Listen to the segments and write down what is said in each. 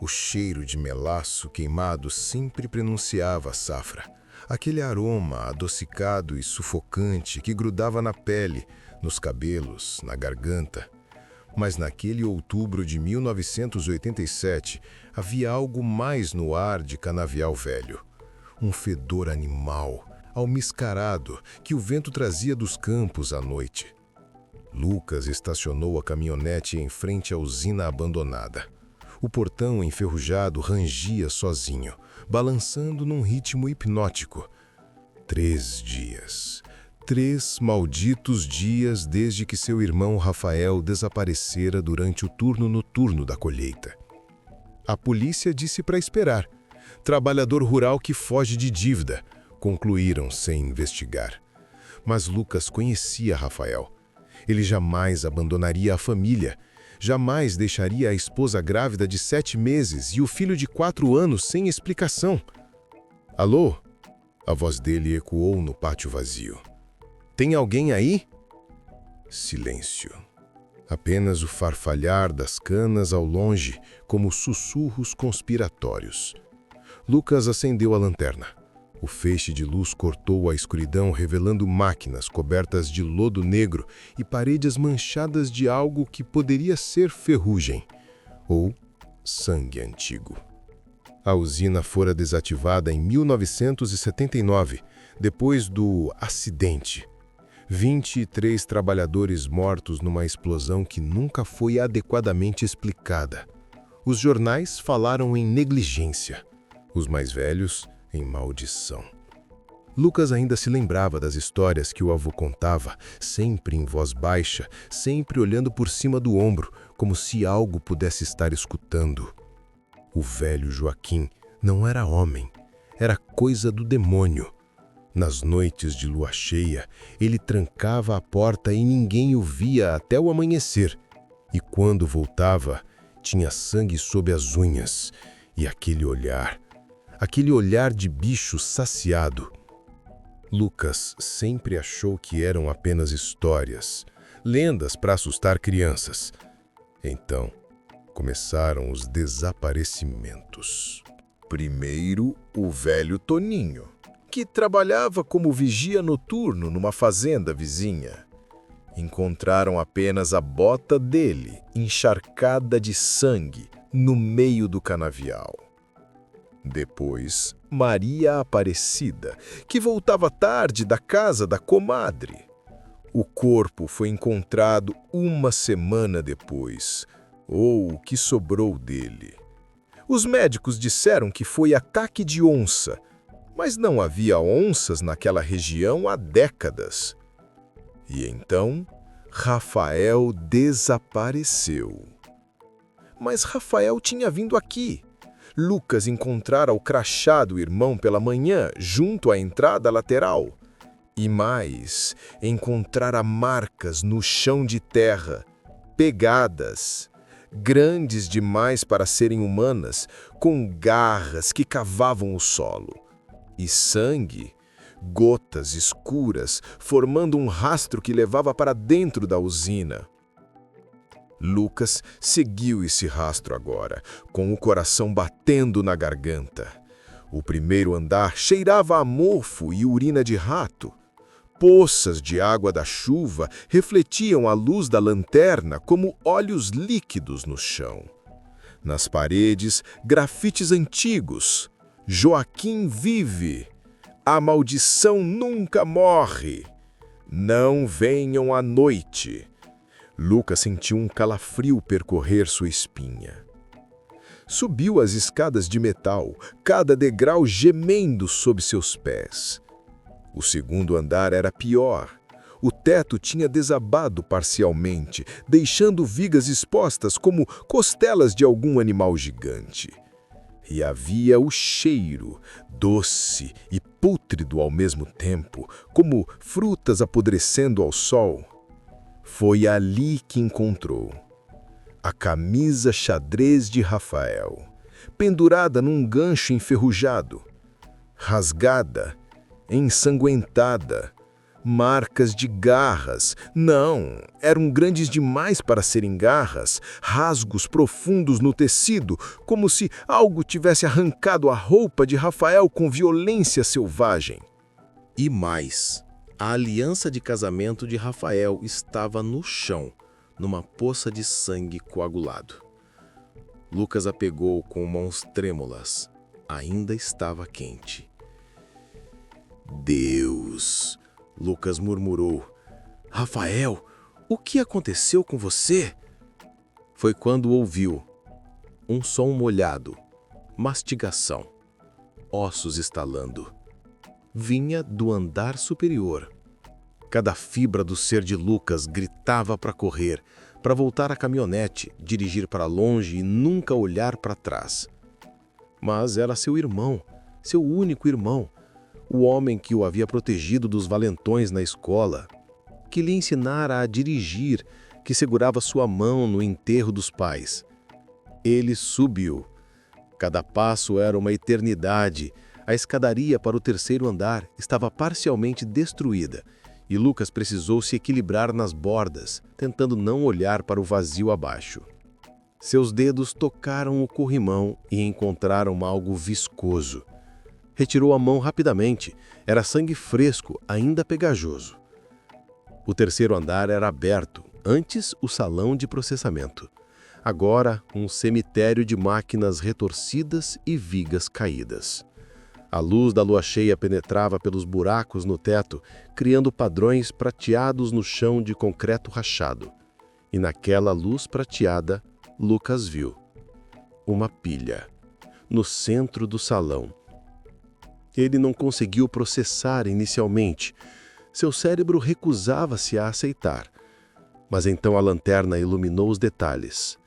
O cheiro de melaço queimado sempre prenunciava a safra. Aquele aroma adocicado e sufocante que grudava na pele, nos cabelos, na garganta. Mas naquele outubro de 1987, havia algo mais no ar de Canavial Velho. Um fedor animal, almiscarado, que o vento trazia dos campos à noite. Lucas estacionou a caminhonete em frente à usina abandonada. O portão enferrujado rangia sozinho, balançando num ritmo hipnótico. 3 dias. 3 malditos dias desde que seu irmão Rafael desaparecera durante o turno noturno da colheita. A polícia disse para esperar. Trabalhador rural que foge de dívida, concluíram sem investigar. Mas Lucas conhecia Rafael. Ele jamais abandonaria a família, jamais deixaria a esposa grávida de 7 meses e o filho de 4 anos sem explicação. Alô? A voz dele ecoou no pátio vazio. Tem alguém aí? Silêncio. Apenas o farfalhar das canas ao longe, como sussurros conspiratórios. Lucas acendeu a lanterna. O feixe de luz cortou a escuridão, revelando máquinas cobertas de lodo negro e paredes manchadas de algo que poderia ser ferrugem ou sangue antigo. A usina fora desativada em 1979, depois do acidente. 23 trabalhadores mortos numa explosão que nunca foi adequadamente explicada. Os jornais falaram em negligência. Os mais velhos, em maldição. Lucas ainda se lembrava das histórias que o avô contava, sempre em voz baixa, sempre olhando por cima do ombro, como se algo pudesse estar escutando. O velho Joaquim não era homem, era coisa do demônio. Nas noites de lua cheia, ele trancava a porta e ninguém o via até o amanhecer. E quando voltava, tinha sangue sob as unhas e aquele olhar de bicho saciado. Lucas sempre achou que eram apenas histórias, lendas para assustar crianças. Então, começaram os desaparecimentos. Primeiro, o velho Toninho, que trabalhava como vigia noturno numa fazenda vizinha. Encontraram apenas a bota dele, encharcada de sangue, no meio do canavial. Depois, Maria Aparecida, que voltava tarde da casa da comadre. O corpo foi encontrado 1 semana depois, ou o que sobrou dele. Os médicos disseram que foi ataque de onça, mas não havia onças naquela região há décadas. E então, Rafael desapareceu. Mas Rafael tinha vindo aqui. Lucas encontrara o crachá do irmão pela manhã, junto à entrada lateral. E mais, encontrara marcas no chão de terra, pegadas, grandes demais para serem humanas, com garras que cavavam o solo. E sangue, gotas escuras, formando um rastro que levava para dentro da usina. Lucas seguiu esse rastro agora, com o coração batendo na garganta. O primeiro andar cheirava a mofo e urina de rato. Poças de água da chuva refletiam a luz da lanterna como óleos líquidos no chão. Nas paredes, grafites antigos. Joaquim vive. A maldição nunca morre. Não venham à noite. Lucas sentiu um calafrio percorrer sua espinha. Subiu as escadas de metal, cada degrau gemendo sob seus pés. O segundo andar era pior. O teto tinha desabado parcialmente, deixando vigas expostas como costelas de algum animal gigante. E havia o cheiro, doce e pútrido ao mesmo tempo, como frutas apodrecendo ao sol. Foi ali que encontrou a camisa xadrez de Rafael, pendurada num gancho enferrujado, rasgada, ensanguentada, marcas de garras. Não, eram grandes demais para serem garras, rasgos profundos no tecido, como se algo tivesse arrancado a roupa de Rafael com violência selvagem. E mais, a aliança de casamento de Rafael estava no chão, numa poça de sangue coagulado. Lucas a pegou com mãos trêmulas. Ainda estava quente. Deus! Lucas murmurou. Rafael, o que aconteceu com você? Foi quando ouviu um som molhado, mastigação, ossos estalando. Vinha do andar superior. Cada fibra do ser de Lucas gritava para correr, para voltar à caminhonete, dirigir para longe e nunca olhar para trás. Mas era seu irmão, seu único irmão, o homem que o havia protegido dos valentões na escola, que lhe ensinara a dirigir, que segurava sua mão no enterro dos pais. Ele subiu. Cada passo era uma eternidade. A escadaria para o terceiro andar estava parcialmente destruída e Lucas precisou se equilibrar nas bordas, tentando não olhar para o vazio abaixo. Seus dedos tocaram o corrimão e encontraram algo viscoso. Retirou a mão rapidamente. Era sangue fresco, ainda pegajoso. O terceiro andar era aberto, antes o salão de processamento. Agora, um cemitério de máquinas retorcidas e vigas caídas. A luz da lua cheia penetrava pelos buracos no teto, criando padrões prateados no chão de concreto rachado. E naquela luz prateada, Lucas viu uma pilha, no centro do salão. Ele não conseguiu processar inicialmente. Seu cérebro recusava-se a aceitar. Mas então a lanterna iluminou os detalhes.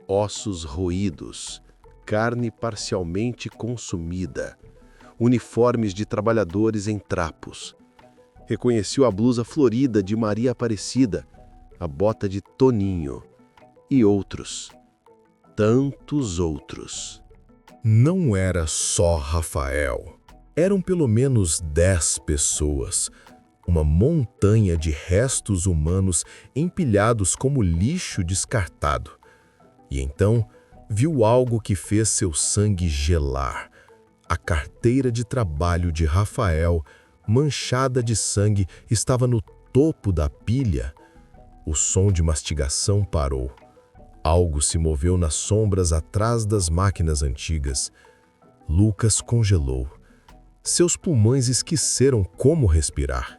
Ossos roídos, carne parcialmente consumida, uniformes de trabalhadores em trapos. Reconheceu a blusa florida de Maria Aparecida, a bota de Toninho e outros, tantos outros. Não era só Rafael. Eram pelo menos 10 pessoas. Uma montanha de restos humanos empilhados como lixo descartado. E então viu algo que fez seu sangue gelar. A carteira de trabalho de Rafael, manchada de sangue, estava no topo da pilha. O som de mastigação parou. Algo se moveu nas sombras atrás das máquinas antigas. Lucas congelou. Seus pulmões esqueceram como respirar.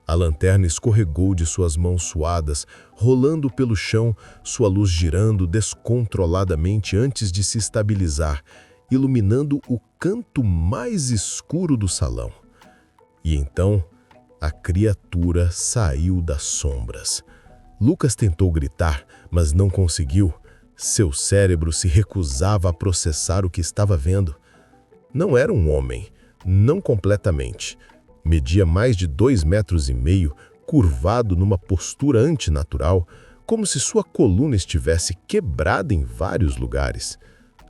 A lanterna escorregou de suas mãos suadas, rolando pelo chão, sua luz girando descontroladamente antes de se estabilizar, iluminando o canto mais escuro do salão. E então, a criatura saiu das sombras. Lucas tentou gritar, mas não conseguiu. Seu cérebro se recusava a processar o que estava vendo. Não era um homem, não completamente. Media mais de 2,5 metros, curvado numa postura antinatural, como se sua coluna estivesse quebrada em vários lugares.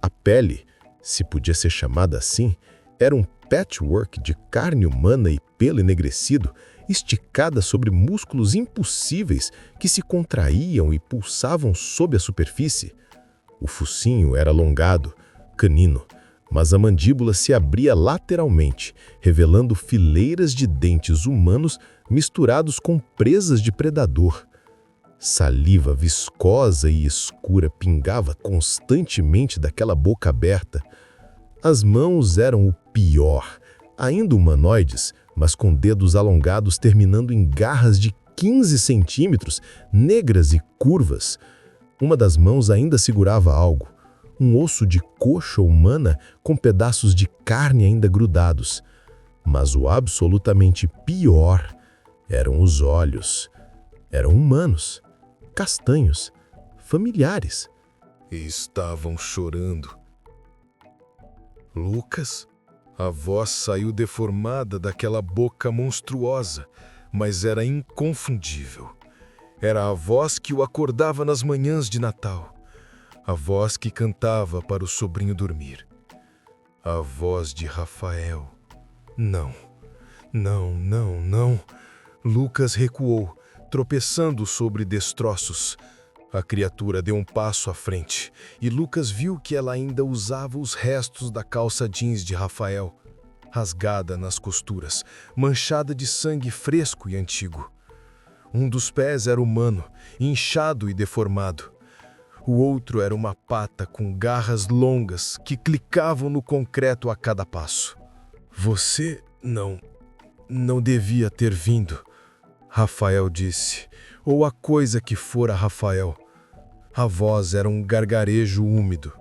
A pele, se podia ser chamada assim, era um patchwork de carne humana e pelo enegrecido, esticada sobre músculos impossíveis que se contraíam e pulsavam sob a superfície. O focinho era alongado, canino, mas a mandíbula se abria lateralmente, revelando fileiras de dentes humanos misturados com presas de predador. Saliva viscosa e escura pingava constantemente daquela boca aberta. As mãos eram o pior, ainda humanoides, mas com dedos alongados terminando em garras de 15 centímetros, negras e curvas. Uma das mãos ainda segurava algo, um osso de coxa humana com pedaços de carne ainda grudados. Mas o absolutamente pior eram os olhos. Eram humanos, castanhos, familiares. E estavam chorando. Lucas? A voz saiu deformada daquela boca monstruosa, mas era inconfundível. Era a voz que o acordava nas manhãs de Natal. A voz que cantava para o sobrinho dormir. A voz de Rafael. Não, não, não, não. Lucas recuou, tropeçando sobre destroços. A criatura deu um passo à frente e Lucas viu que ela ainda usava os restos da calça jeans de Rafael, rasgada nas costuras, manchada de sangue fresco e antigo. Um dos pés era humano, inchado e deformado. O outro era uma pata com garras longas que clicavam no concreto a cada passo. Você não devia ter vindo, Rafael disse, ou a coisa que fora Rafael. A voz era um gargarejo úmido,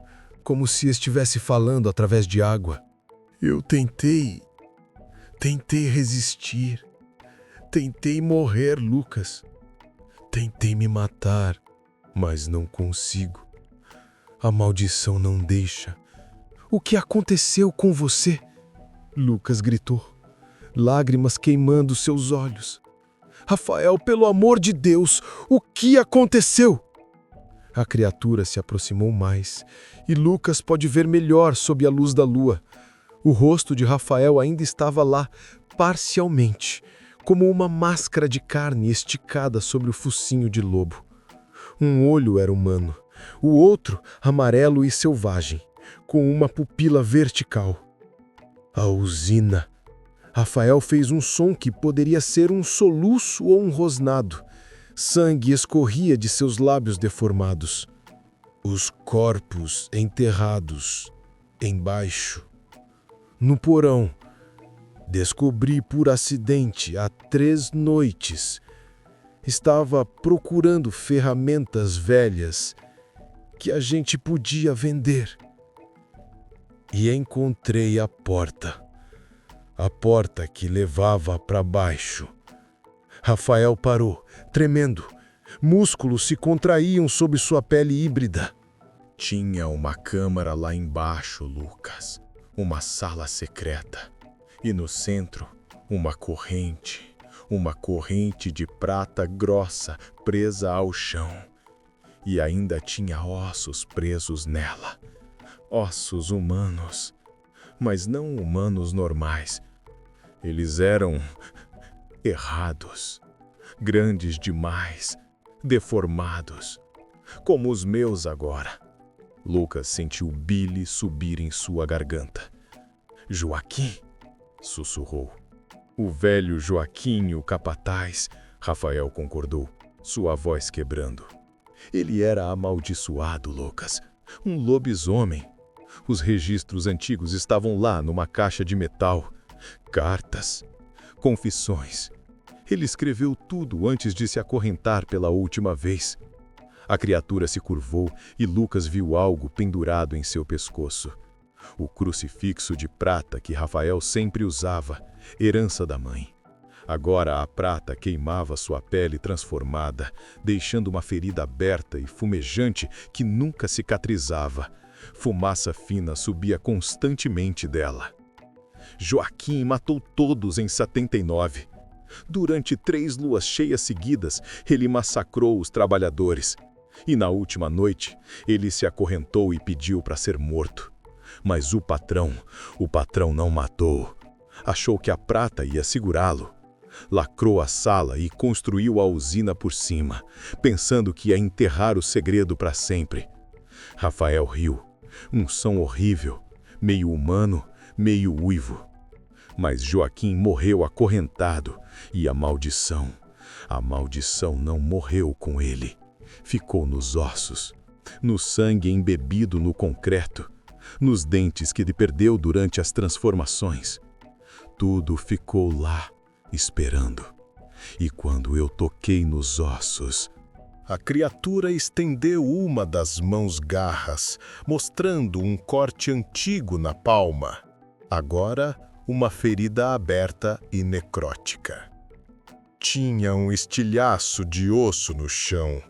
como se estivesse falando através de água. Eu tentei resistir. Tentei morrer, Lucas. Tentei me matar, mas não consigo. A maldição não deixa. O que aconteceu com você? Lucas gritou, lágrimas queimando seus olhos. Rafael, pelo amor de Deus, o que aconteceu? A criatura se aproximou mais e Lucas pôde ver melhor sob a luz da lua. O rosto de Rafael ainda estava lá, parcialmente, como uma máscara de carne esticada sobre o focinho de lobo. Um olho era humano, o outro amarelo e selvagem, com uma pupila vertical. A usina. Rafael fez um som que poderia ser um soluço ou um rosnado. Sangue escorria de seus lábios deformados. Os corpos enterrados embaixo. No porão. Descobri por acidente há 3 noites. Estava procurando ferramentas velhas que a gente podia vender. E encontrei a porta. A porta que levava para baixo. Rafael parou, tremendo. Músculos se contraíam sob sua pele híbrida. Tinha uma câmara lá embaixo, Lucas. Uma sala secreta. E no centro, uma corrente de prata grossa presa ao chão. E ainda tinha ossos presos nela. Ossos humanos, mas não humanos normais. Eles eram errados, grandes demais, deformados, como os meus agora. Lucas sentiu bile subir em sua garganta. Joaquim, sussurrou. O velho Joaquim, o capataz, Rafael concordou, sua voz quebrando. Ele era amaldiçoado, Lucas, um lobisomem. Os registros antigos estavam lá numa caixa de metal. Cartas, confissões. Ele escreveu tudo antes de se acorrentar pela última vez. A criatura se curvou e Lucas viu algo pendurado em seu pescoço. O crucifixo de prata que Rafael sempre usava, herança da mãe. Agora a prata queimava sua pele transformada, deixando uma ferida aberta e fumejante que nunca cicatrizava. Fumaça fina subia constantemente dela. Joaquim matou todos em 79. Durante 3 luas cheias seguidas, ele massacrou os trabalhadores. E na última noite, ele se acorrentou e pediu para ser morto. Mas o patrão não matou. Achou que a prata ia segurá-lo. Lacrou a sala e construiu a usina por cima, pensando que ia enterrar o segredo para sempre. Rafael riu. Um som horrível, meio humano, meio uivo. Mas Joaquim morreu acorrentado e a maldição não morreu com ele. Ficou nos ossos, no sangue embebido no concreto, nos dentes que ele perdeu durante as transformações. Tudo ficou lá, esperando. E quando eu toquei nos ossos, a criatura estendeu uma das mãos garras, mostrando um corte antigo na palma. Agora, uma ferida aberta e necrótica. Tinha um estilhaço de osso no chão.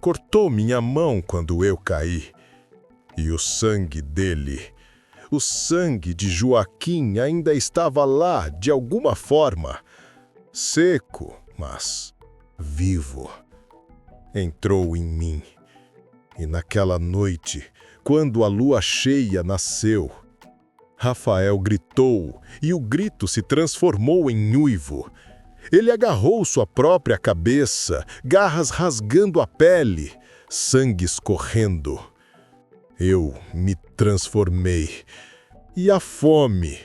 Cortou minha mão quando eu caí. E o sangue dele, o sangue de Joaquim ainda estava lá de alguma forma. Seco, mas vivo. Entrou em mim. E naquela noite, quando a lua cheia nasceu, Rafael gritou e o grito se transformou em uivo. Ele agarrou sua própria cabeça, garras rasgando a pele, sangue escorrendo. Eu me transformei. E a fome?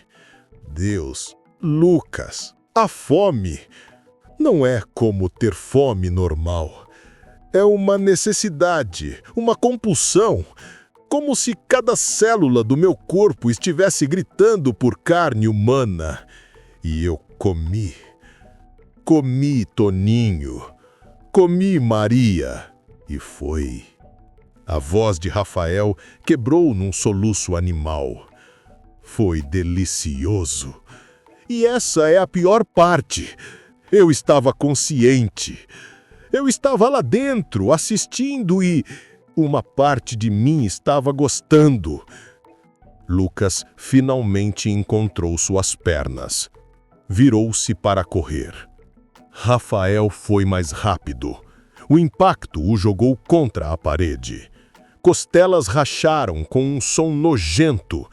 Deus, Lucas, a fome não é como ter fome normal. É uma necessidade, uma compulsão, como se cada célula do meu corpo estivesse gritando por carne humana. E eu comi. Comi Toninho. Comi Maria. E foi. A voz de Rafael quebrou num soluço animal. Foi delicioso. E essa é a pior parte. Eu estava consciente. Eu estava lá dentro, assistindo e uma parte de mim estava gostando. Lucas finalmente encontrou suas pernas. Virou-se para correr. Rafael foi mais rápido. O impacto o jogou contra a parede. Costelas racharam com um som nojento.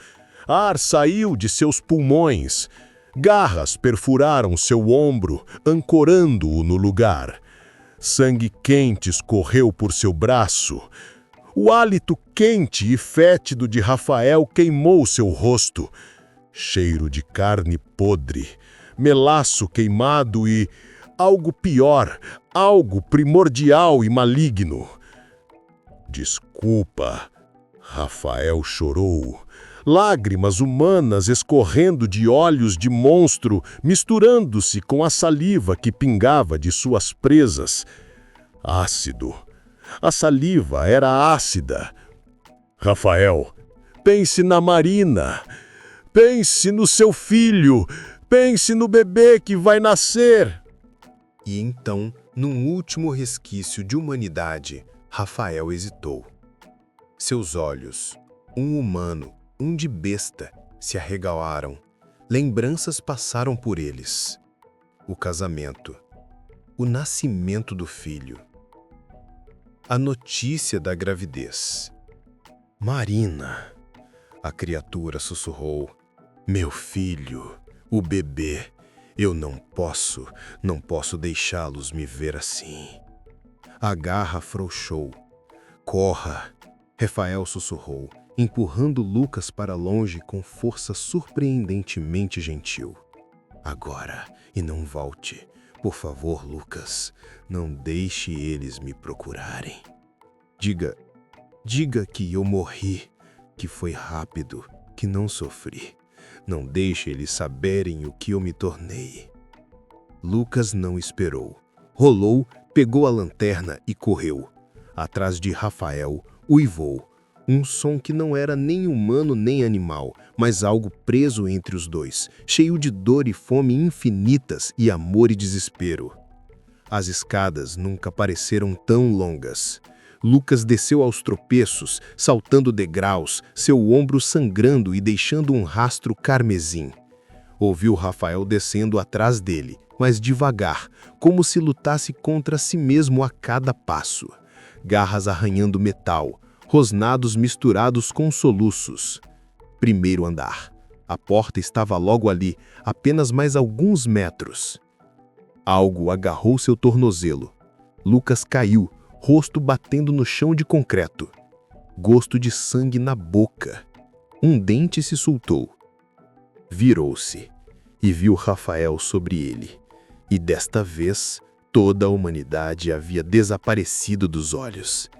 Ar saiu de seus pulmões. Garras perfuraram seu ombro, ancorando-o no lugar. Sangue quente escorreu por seu braço. O hálito quente e fétido de Rafael queimou seu rosto. Cheiro de carne podre, melaço queimado e algo pior, algo primordial e maligno. Desculpa, Rafael chorou. Lágrimas humanas escorrendo de olhos de monstro, misturando-se com a saliva que pingava de suas presas. Ácido. A saliva era ácida. Rafael, pense na Marina. Pense no seu filho. Pense no bebê que vai nascer. E então, num último resquício de humanidade, Rafael hesitou. Seus olhos, um humano, um de besta, se arregalaram. Lembranças passaram por eles. O casamento. O nascimento do filho. A notícia da gravidez. Marina. A criatura sussurrou. Meu filho, o bebê. Eu não posso deixá-los me ver assim. A garra afrouxou. Corra. Rafael sussurrou, empurrando Lucas para longe com força surpreendentemente gentil. Agora, e não volte. Por favor, Lucas, não deixe eles me procurarem. Diga que eu morri, que foi rápido, que não sofri. Não deixe eles saberem o que eu me tornei. Lucas não esperou. Rolou, pegou a lanterna e correu. Atrás de Rafael, uivou. Um som que não era nem humano nem animal, mas algo preso entre os dois, cheio de dor e fome infinitas e amor e desespero. As escadas nunca pareceram tão longas. Lucas desceu aos tropeços, saltando degraus, seu ombro sangrando e deixando um rastro carmesim. Ouviu Rafael descendo atrás dele, mas devagar, como se lutasse contra si mesmo a cada passo. Garras arranhando metal, rosnados misturados com soluços. Primeiro andar. A porta estava logo ali, apenas mais alguns metros. Algo agarrou seu tornozelo. Lucas caiu, rosto batendo no chão de concreto. Gosto de sangue na boca. Um dente se soltou. Virou-se e viu Rafael sobre ele. E desta vez, toda a humanidade havia desaparecido dos olhos.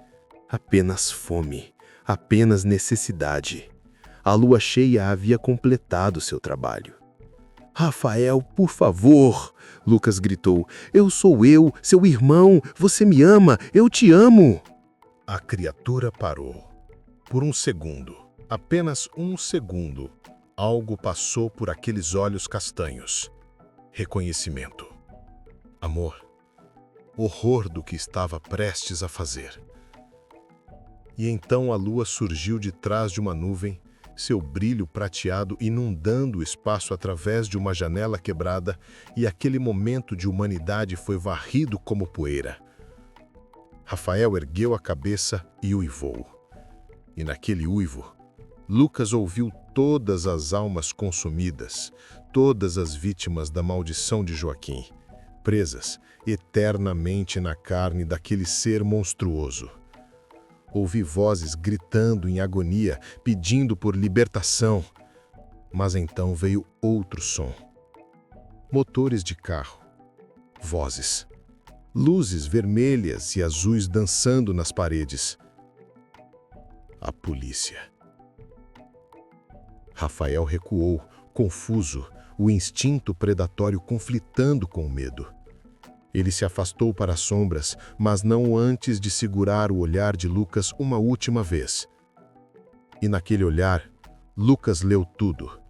Apenas fome, apenas necessidade. A lua cheia havia completado seu trabalho. Rafael, por favor, Lucas gritou. Eu sou eu, seu irmão, você me ama, eu te amo. A criatura parou. Por um segundo, apenas um segundo, algo passou por aqueles olhos castanhos. Reconhecimento. Amor. Horror do que estava prestes a fazer. E então a lua surgiu de trás de uma nuvem, seu brilho prateado inundando o espaço através de uma janela quebrada, e aquele momento de humanidade foi varrido como poeira. Rafael ergueu a cabeça e uivou. E naquele uivo, Lucas ouviu todas as almas consumidas, todas as vítimas da maldição de Joaquim, presas eternamente na carne daquele ser monstruoso. Ouvi vozes gritando em agonia, pedindo por libertação. Mas então veio outro som. Motores de carro. Vozes. Luzes vermelhas e azuis dançando nas paredes. A polícia. Rafael recuou, confuso, o instinto predatório conflitando com o medo. Ele se afastou para as sombras, mas não antes de segurar o olhar de Lucas uma última vez. E naquele olhar, Lucas leu tudo.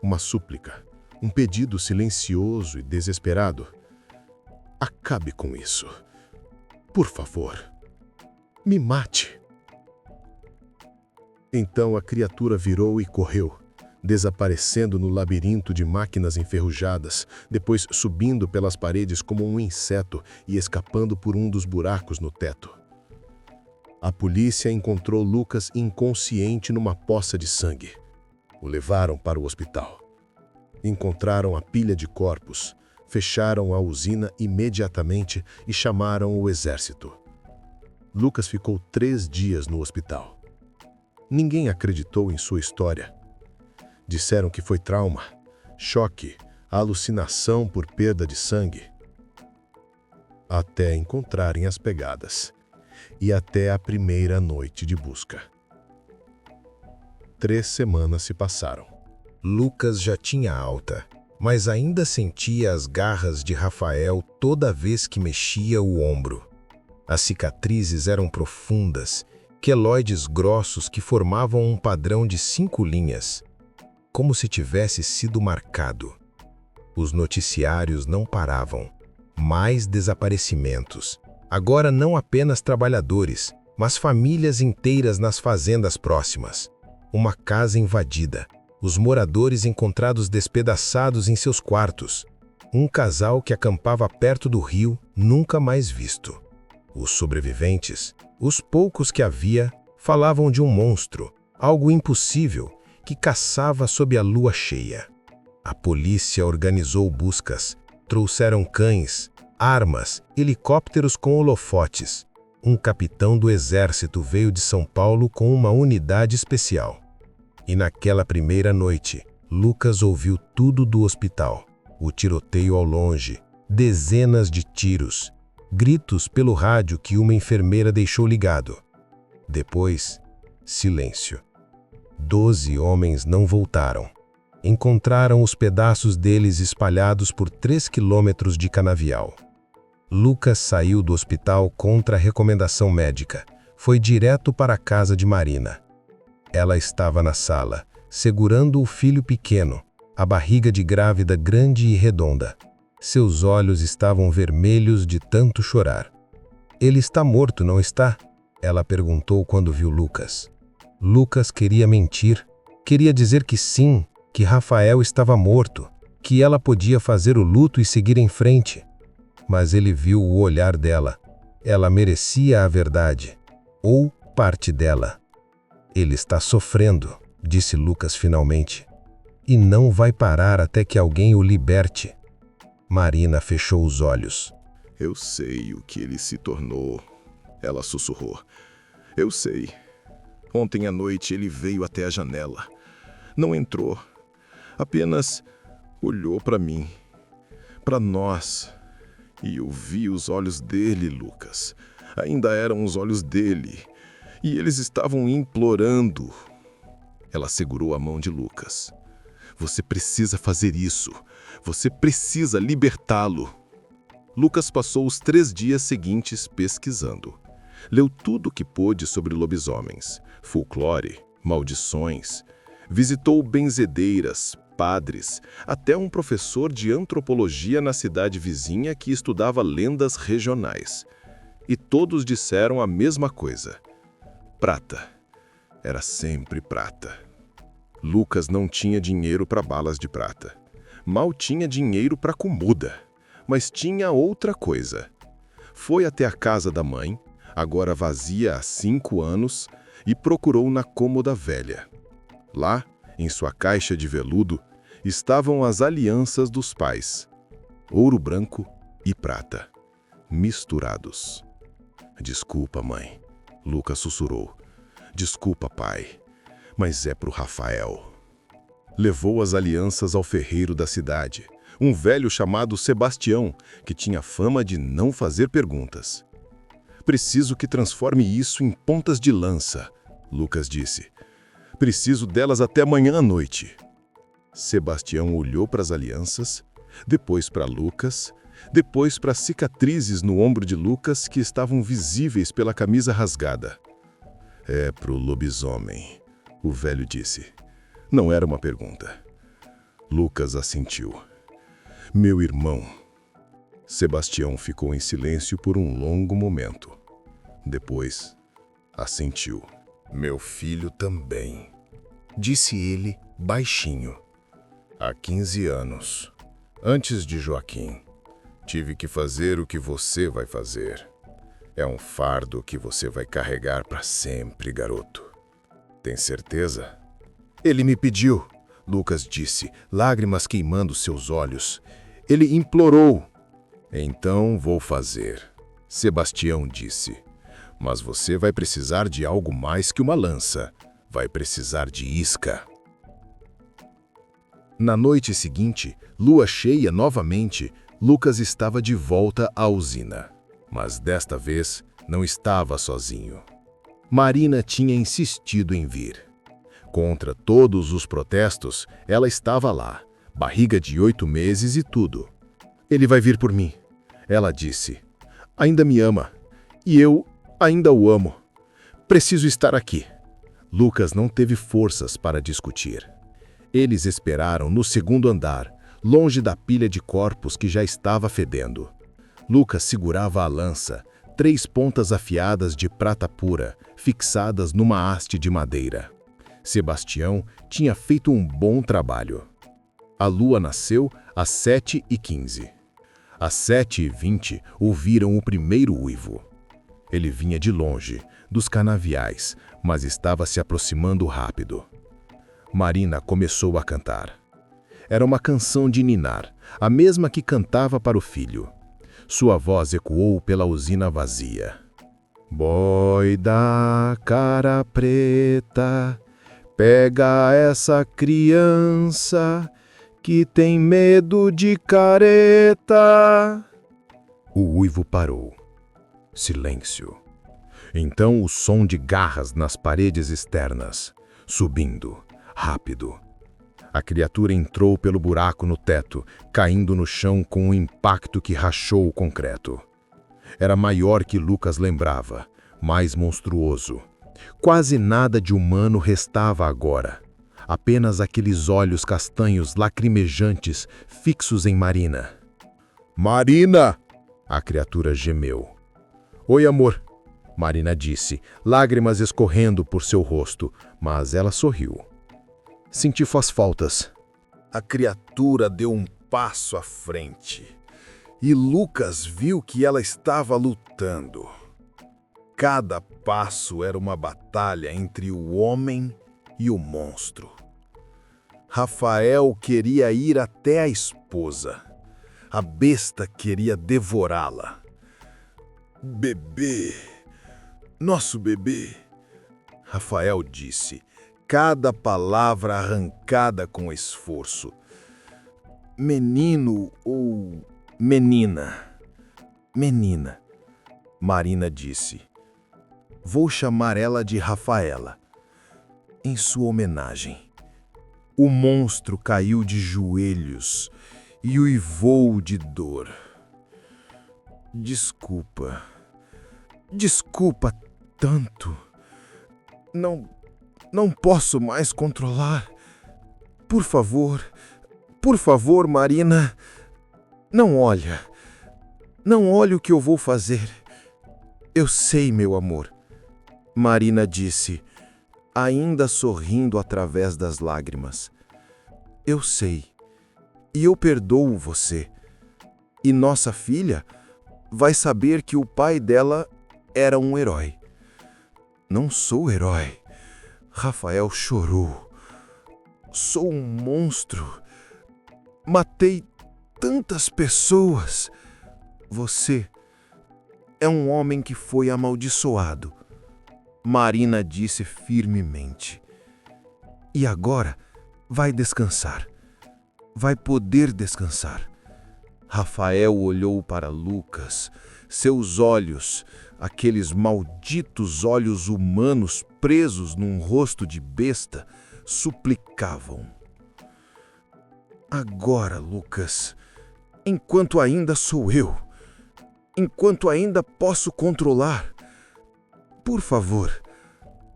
Uma súplica, um pedido silencioso e desesperado. Acabe com isso. Por favor. Me mate. Então a criatura virou e correu, desaparecendo no labirinto de máquinas enferrujadas, depois subindo pelas paredes como um inseto e escapando por um dos buracos no teto. A polícia encontrou Lucas inconsciente numa poça de sangue. O levaram para o hospital. Encontraram a pilha de corpos, fecharam a usina imediatamente e chamaram o exército. Lucas ficou 3 dias no hospital. Ninguém acreditou em sua história. Disseram que foi trauma, choque, alucinação por perda de sangue. Até encontrarem as pegadas. E até a primeira noite de busca. 3 semanas se passaram. Lucas já tinha alta, mas ainda sentia as garras de Rafael toda vez que mexia o ombro. As cicatrizes eram profundas, queloides grossos que formavam um padrão de 5 linhas, como se tivesse sido marcado. Os noticiários não paravam. Mais desaparecimentos. Agora não apenas trabalhadores, mas famílias inteiras nas fazendas próximas. Uma casa invadida. Os moradores encontrados despedaçados em seus quartos. Um casal que acampava perto do rio, nunca mais visto. Os sobreviventes, os poucos que havia, falavam de um monstro, algo impossível, que caçava sob a lua cheia. A polícia organizou buscas, trouxeram cães, armas, helicópteros com holofotes. Um capitão do exército veio de São Paulo com uma unidade especial. E naquela primeira noite, Lucas ouviu tudo do hospital. O tiroteio ao longe, dezenas de tiros, gritos pelo rádio que uma enfermeira deixou ligado. Depois, silêncio. 12 homens não voltaram. Encontraram os pedaços deles espalhados por 3 quilômetros de canavial. Lucas saiu do hospital contra a recomendação médica. Foi direto para a casa de Marina. Ela estava na sala, segurando o filho pequeno, a barriga de grávida grande e redonda. Seus olhos estavam vermelhos de tanto chorar. Ele está morto, não está? Ela perguntou quando viu Lucas. Lucas queria mentir. Queria dizer que sim, que Rafael estava morto, que ela podia fazer o luto e seguir em frente. Mas ele viu o olhar dela. Ela merecia a verdade. Ou parte dela. Ele está sofrendo, disse Lucas finalmente. E não vai parar até que alguém o liberte. Marina fechou os olhos. Eu sei o que ele se tornou, ela sussurrou. Eu sei. Ontem à noite ele veio até a janela. Não entrou. Apenas olhou para mim. Para nós. E eu vi os olhos dele, Lucas. Ainda eram os olhos dele. E eles estavam implorando. Ela segurou a mão de Lucas. Você precisa fazer isso. Você precisa libertá-lo. Lucas passou os 3 dias seguintes pesquisando. Leu tudo o que pôde sobre lobisomens, folclore, maldições. Visitou benzedeiras, padres, até um professor de antropologia na cidade vizinha que estudava lendas regionais. E todos disseram a mesma coisa. Prata. Era sempre prata. Lucas não tinha dinheiro para balas de prata. Mal tinha dinheiro para comida. Mas tinha outra coisa. Foi até a casa da mãe, agora vazia há 5 anos, e procurou na cômoda velha. Lá, em sua caixa de veludo, estavam as alianças dos pais. Ouro branco, e prata, misturados. Desculpa, mãe, Lucas sussurrou. Desculpa, pai, mas é pro Rafael. Levou as alianças ao ferreiro da cidade, um velho chamado Sebastião, que tinha fama de não fazer perguntas. Preciso que transforme isso em pontas de lança, Lucas disse. Preciso delas até amanhã à noite. Sebastião olhou para as alianças, depois para Lucas, depois para as cicatrizes no ombro de Lucas que estavam visíveis pela camisa rasgada. É pro lobisomem, o velho disse. Não era uma pergunta. Lucas assentiu. Meu irmão. Sebastião ficou em silêncio por um longo momento. Depois, assentiu. Meu filho também, disse ele baixinho. Há 15 anos, antes de Joaquim, tive que fazer o que você vai fazer. É um fardo que você vai carregar para sempre, garoto. Tem certeza? Ele me pediu, Lucas disse, lágrimas queimando seus olhos. Ele implorou. Então vou fazer, Sebastião disse. Mas você vai precisar de algo mais que uma lança. Vai precisar de isca. Na noite seguinte, lua cheia novamente, Lucas estava de volta à usina. Mas desta vez não estava sozinho. Marina tinha insistido em vir. Contra todos os protestos, ela estava lá, barriga de 8 meses e tudo. Ele vai vir por mim, ela disse. Ainda me ama, e eu ainda o amo. Preciso estar aqui. Lucas não teve forças para discutir. Eles esperaram no segundo andar, longe da pilha de corpos que já estava fedendo. Lucas segurava a lança, 3 pontas afiadas de prata pura, fixadas numa haste de madeira. Sebastião tinha feito um bom trabalho. A lua nasceu às 7h15. Às 7h20, ouviram o primeiro uivo. Ele vinha de longe, dos canaviais, mas estava se aproximando rápido. Marina começou a cantar. Era uma canção de ninar, a mesma que cantava para o filho. Sua voz ecoou pela usina vazia. Boi da cara preta, pega essa criança que tem medo de careta. O uivo parou. Silêncio. Então o som de garras nas paredes externas, subindo, rápido. A criatura entrou pelo buraco no teto, caindo no chão com um impacto que rachou o concreto. Era maior que Lucas lembrava, mais monstruoso. Quase nada de humano restava agora. Apenas aqueles olhos castanhos lacrimejantes fixos em Marina. Marina! A criatura gemeu. Oi, amor, Marina disse, lágrimas escorrendo por seu rosto, mas ela sorriu. Senti suas faltas. A criatura deu um passo à frente e Lucas viu que ela estava lutando. Cada passo era uma batalha entre o homem e o monstro. Rafael queria ir até a esposa. A besta queria devorá-la. Bebê, nosso bebê, Rafael disse, cada palavra arrancada com esforço. Menino ou menina? Menina, Marina disse. Vou chamar ela de Rafaela, em sua homenagem. O monstro caiu de joelhos e uivou de dor. Desculpa tanto. Não posso mais controlar. Por favor, Marina, não olha o que eu vou fazer. Eu sei, meu amor, Marina disse, ainda sorrindo através das lágrimas. Eu sei, e eu perdoo você. E nossa filha vai saber que o pai dela era um herói. Não sou herói. Rafael chorou. Sou um monstro. Matei tantas pessoas. Você é um homem que foi amaldiçoado, Marina disse firmemente. E agora vai descansar. Vai poder descansar. Rafael olhou para Lucas. Seus olhos, aqueles malditos olhos humanos presos num rosto de besta, suplicavam. Agora, Lucas, enquanto ainda sou eu, enquanto ainda posso controlar, por favor.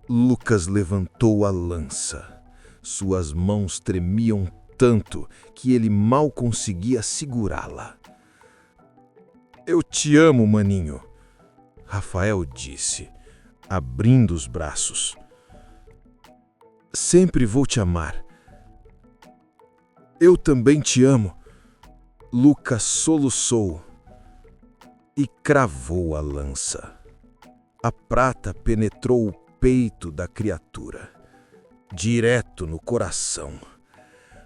Lucas levantou a lança. Suas mãos tremiam tanto que ele mal conseguia segurá-la. Eu te amo, maninho, Rafael disse, abrindo os braços. Sempre vou te amar. Eu também te amo. Lucas soluçou e cravou a lança. A prata penetrou o peito da criatura, direto no coração.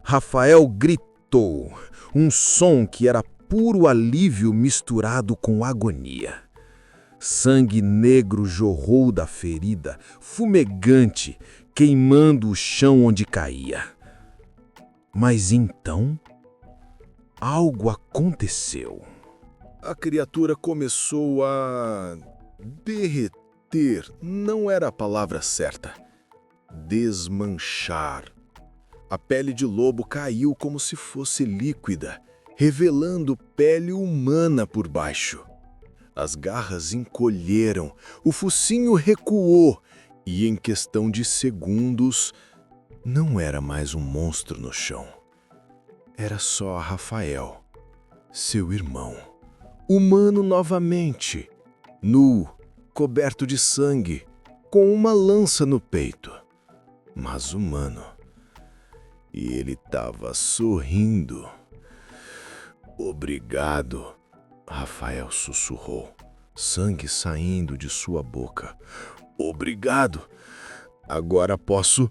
Rafael gritou, um som que era puro alívio misturado com agonia. Sangue negro jorrou da ferida, fumegante, queimando o chão onde caía. Mas então, algo aconteceu. A criatura começou a derreter, não era a palavra certa. Desmanchar. A pele de lobo caiu como se fosse líquida, revelando pele humana por baixo. As garras encolheram, o focinho recuou e, em questão de segundos, não era mais um monstro no chão. Era só Rafael, seu irmão. Humano novamente, nu, coberto de sangue, com uma lança no peito, mas humano. E ele estava sorrindo. Obrigado, Rafael sussurrou, sangue saindo de sua boca. Obrigado. Agora posso,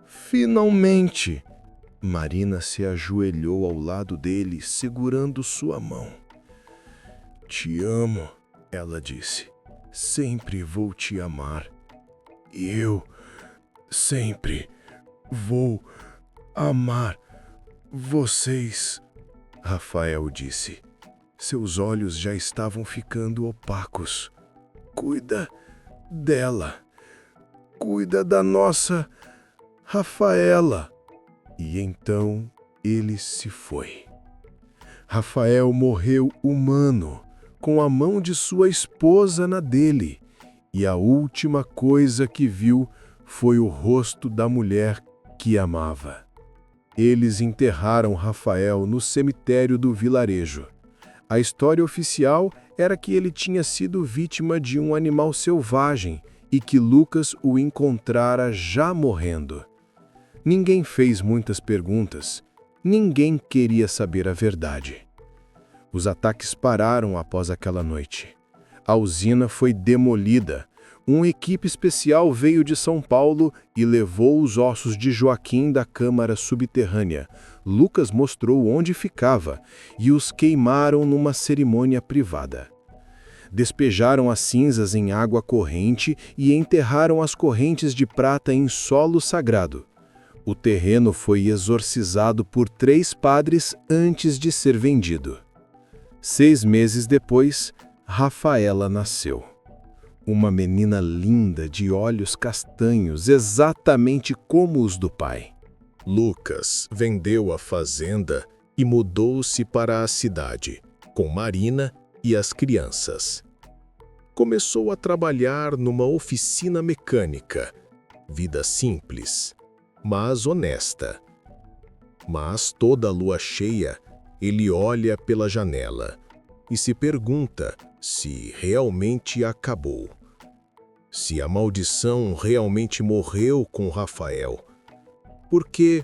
finalmente. Marina se ajoelhou ao lado dele, segurando sua mão. Te amo, ela disse. Sempre vou te amar. E eu sempre vou amar vocês, Rafael disse. Seus olhos já estavam ficando opacos. Cuida dela. Cuida da nossa Rafaela. E então ele se foi. Rafael morreu humano, com a mão de sua esposa na dele, e a última coisa que viu foi o rosto da mulher que amava. Eles enterraram Rafael no cemitério do vilarejo. A história oficial era que ele tinha sido vítima de um animal selvagem e que Lucas o encontrara já morrendo. Ninguém fez muitas perguntas. Ninguém queria saber a verdade. Os ataques pararam após aquela noite. A usina foi demolida. Uma equipe especial veio de São Paulo e levou os ossos de Joaquim da câmara subterrânea. Lucas mostrou onde ficava e os queimaram numa cerimônia privada. Despejaram as cinzas em água corrente e enterraram as correntes de prata em solo sagrado. O terreno foi exorcizado por 3 padres antes de ser vendido. 6 meses depois, Rafaela nasceu. Uma menina linda de olhos castanhos, exatamente como os do pai. Lucas vendeu a fazenda e mudou-se para a cidade, com Marina e as crianças. Começou a trabalhar numa oficina mecânica. Vida simples, mas honesta. Mas toda lua cheia, ele olha pela janela e se pergunta se realmente acabou. Se a maldição realmente morreu com Rafael. Porque,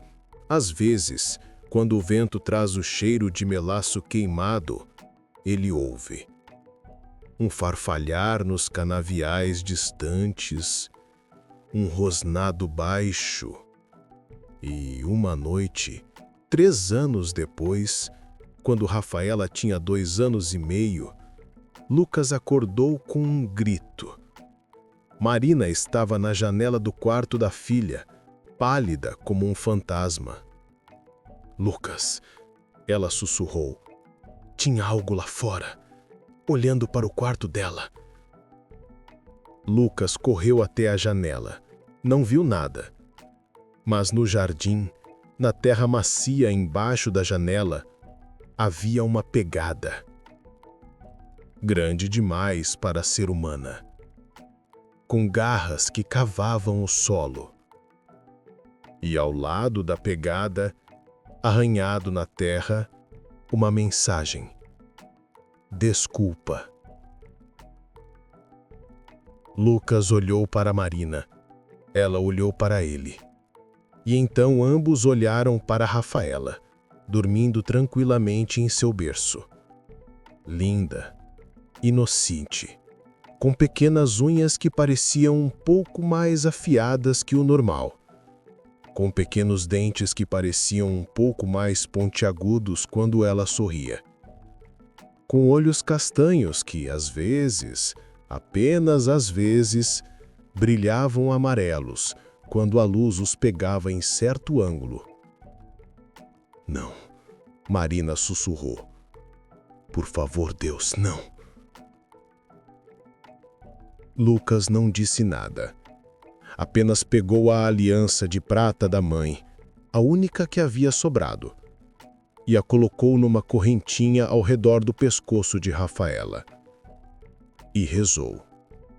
às vezes, quando o vento traz o cheiro de melaço queimado, ele ouve um farfalhar nos canaviais distantes, um rosnado baixo. E uma noite, 3 anos depois, quando Rafaela tinha 2 anos e meio, Lucas acordou com um grito. Marina estava na janela do quarto da filha, pálida como um fantasma. Lucas, ela sussurrou. Tinha algo lá fora, olhando para o quarto dela. Lucas correu até a janela. Não viu nada. Mas no jardim, na terra macia embaixo da janela, havia uma pegada. Grande demais para ser humana. Com garras que cavavam o solo. E ao lado da pegada, arranhado na terra, uma mensagem. Desculpa. Lucas olhou para Marina. Ela olhou para ele. E então ambos olharam para Rafaela, dormindo tranquilamente em seu berço. Linda, inocente, com pequenas unhas que pareciam um pouco mais afiadas que o normal, com pequenos dentes que pareciam um pouco mais pontiagudos quando ela sorria, com olhos castanhos que, às vezes, apenas às vezes, brilhavam amarelos quando a luz os pegava em certo ângulo. Não, Marina sussurrou. Por favor, Deus, não. Lucas não disse nada. Apenas pegou a aliança de prata da mãe, a única que havia sobrado, e a colocou numa correntinha ao redor do pescoço de Rafaela. E rezou.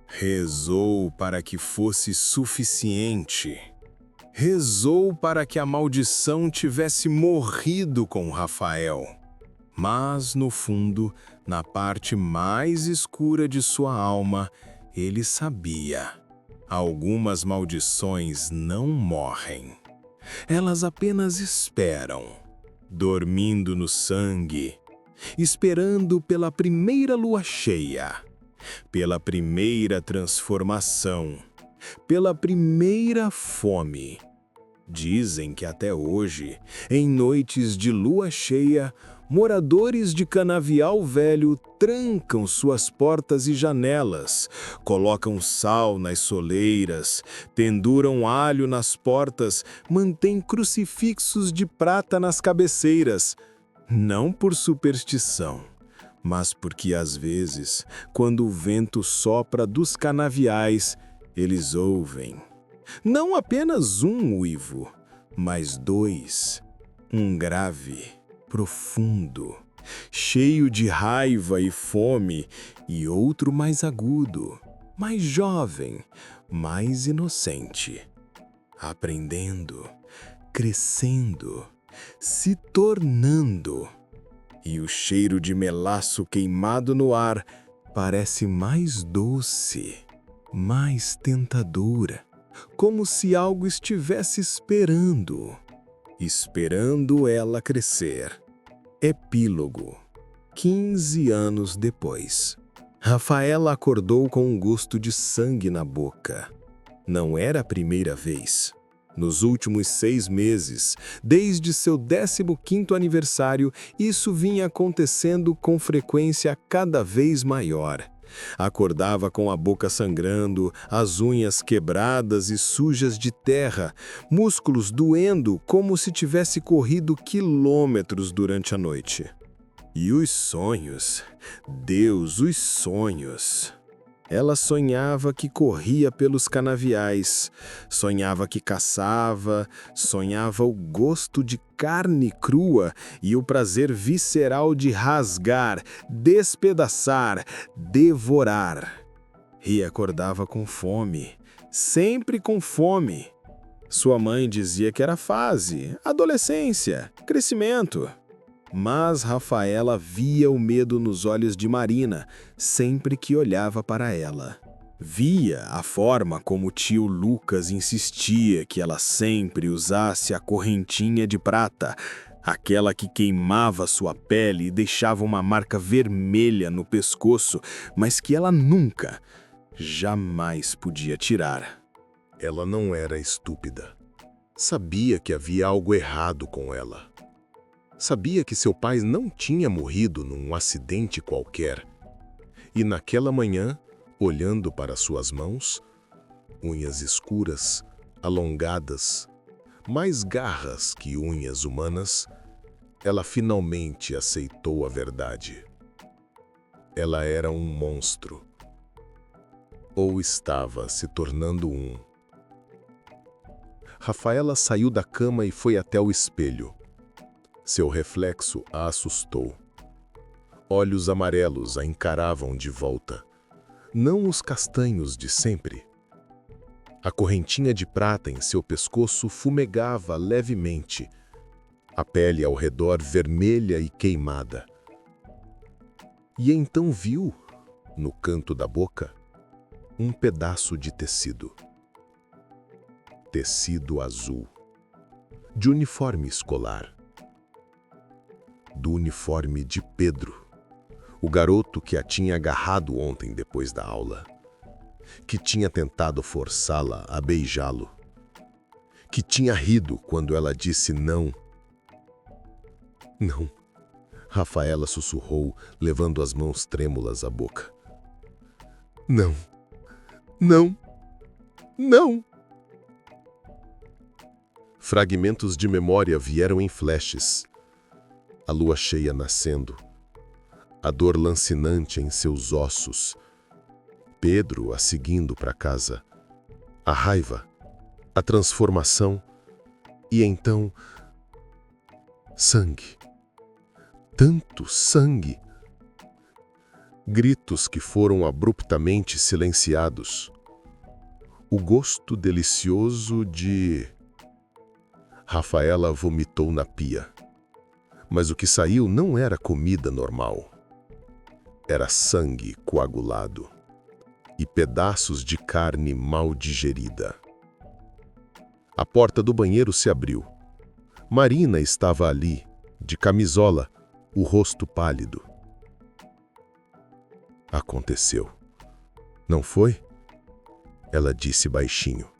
Rezou para que fosse suficiente. Rezou para que a maldição tivesse morrido com Rafael. Mas, no fundo, na parte mais escura de sua alma, ele sabia. Algumas maldições não morrem. Elas apenas esperam, dormindo no sangue, esperando pela primeira lua cheia, pela primeira transformação, pela primeira fome. Dizem que até hoje, em noites de lua cheia, moradores de Canavial Velho trancam suas portas e janelas, colocam sal nas soleiras, penduram alho nas portas, mantêm crucifixos de prata nas cabeceiras, não por superstição, mas porque às vezes, quando o vento sopra dos canaviais, eles ouvem, não apenas um uivo, mas dois, um grave, profundo, cheio de raiva e fome, e outro mais agudo, mais jovem, mais inocente, aprendendo, crescendo, se tornando. E o cheiro de melaço queimado no ar parece mais doce, mais tentadora, como se algo estivesse esperando ela crescer. Epílogo. 15 anos depois. Rafaela acordou com um gosto de sangue na boca. Não era a primeira vez. Nos últimos 6 meses, desde seu 15º aniversário, isso vinha acontecendo com frequência cada vez maior. Acordava com a boca sangrando, as unhas quebradas e sujas de terra, músculos doendo como se tivesse corrido quilômetros durante a noite. E os sonhos, Deus, os sonhos. Ela sonhava que corria pelos canaviais, sonhava que caçava, sonhava o gosto de carne crua e o prazer visceral de rasgar, despedaçar, devorar. E acordava com fome, sempre com fome. Sua mãe dizia que era fase, adolescência, crescimento. Mas Rafaela via o medo nos olhos de Marina sempre que olhava para ela. Via a forma como o tio Lucas insistia que ela sempre usasse a correntinha de prata, aquela que queimava sua pele e deixava uma marca vermelha no pescoço, mas que ela nunca, jamais podia tirar. Ela não era estúpida. Sabia que havia algo errado com ela. Sabia que seu pai não tinha morrido num acidente qualquer. E naquela manhã, olhando para suas mãos, unhas escuras, alongadas, mais garras que unhas humanas, ela finalmente aceitou a verdade. Ela era um monstro. Ou estava se tornando um. Rafaela saiu da cama e foi até o espelho. Seu reflexo a assustou. Olhos amarelos a encaravam de volta. Não os castanhos de sempre. A correntinha de prata em seu pescoço fumegava levemente, a pele ao redor vermelha e queimada. E então viu, no canto da boca, um pedaço de tecido. Tecido azul, de uniforme escolar. Do uniforme de Pedro, o garoto que a tinha agarrado ontem depois da aula, que tinha tentado forçá-la a beijá-lo, que tinha rido quando ela disse não. Não, Rafaela sussurrou, levando as mãos trêmulas à boca. Não, não, não. Fragmentos de memória vieram em flashes. A lua cheia nascendo, a dor lancinante em seus ossos, Pedro a seguindo para casa, a raiva, a transformação e então sangue. Tanto sangue. Gritos que foram abruptamente silenciados. O gosto delicioso de... Rafaela vomitou na pia. Mas o que saiu não era comida normal. Era sangue coagulado e pedaços de carne mal digerida. A porta do banheiro se abriu. Marina estava ali, de camisola, o rosto pálido. Aconteceu. Não foi? Ela disse baixinho.